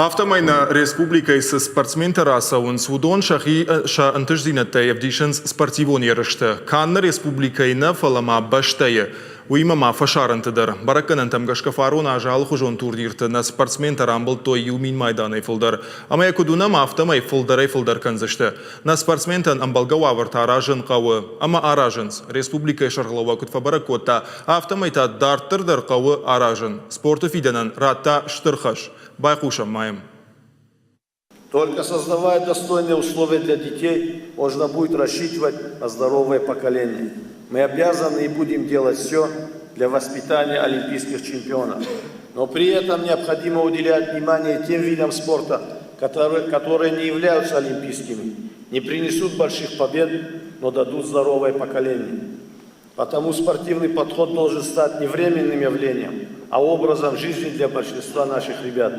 Автомайна республика из спортсментараса он свудон шахи антаждинатая в дишенс спортивон ярышты. Канна республикайна фалама баштая. Уймама фашарантыдыр. Баракканантам гашкафаруна ажал хужон турнирты на спортсментарам был той юмин майдан айфылдар. Ама якудунам автомай фылдар канзышты. На спортсментан амбалгававарт аражын қауы. Ама аражынс. Республика шарғылава күтфа баракотта. Автомайта дарттырдыр қауы аражын. Спорты фиданан ратта штырхаш. Байқушам майым. Только создавая достойные условия для детей, можно будет рассчитывать на здоровое поколение. Мы обязаны и будем делать все для воспитания олимпийских чемпионов. Но при этом необходимо уделять внимание тем видам спорта, которые не являются олимпийскими, не принесут больших побед, но дадут здоровое поколение. Потому спортивный подход должен стать не временным явлением, а образом жизни для большинства наших ребят.